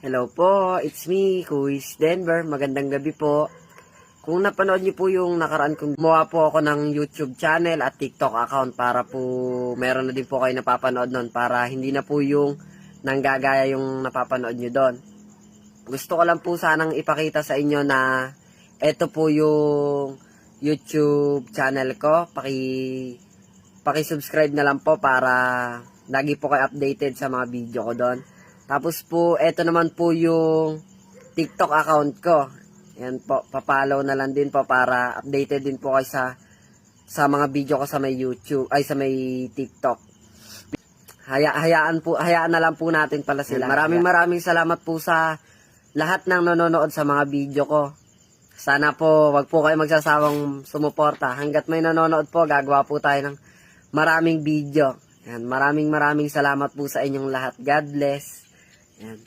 Hello po, it's me, Kuis Denver. Magandang gabi po. Kung napanood niyo po yung nakaraan kong gumawa po ako ng YouTube channel at TikTok account para po meron na din po kayo napapanood nun para hindi na po yung nanggagaya yung napapanood niyo doon. Gusto ko lang po sanang ipakita sa inyo na eto po yung YouTube channel ko. Paki-subscribe na lang po para lagi po kayo updated sa mga video ko doon. Tapos po, eto naman po yung TikTok account ko. Yan po, papalaw na lang din po para updated din po kayo sa mga video ko sa may YouTube, ay sa may TikTok. Hayaan na lang po natin pala sila. Maraming salamat po sa lahat ng nanonood sa mga video ko. Sana po, wag po kayo magsasawang sumuporta. Hanggat may nanonood po, gagawa po tayo ng maraming video. Yan, maraming salamat po sa inyong lahat. God bless. Yan.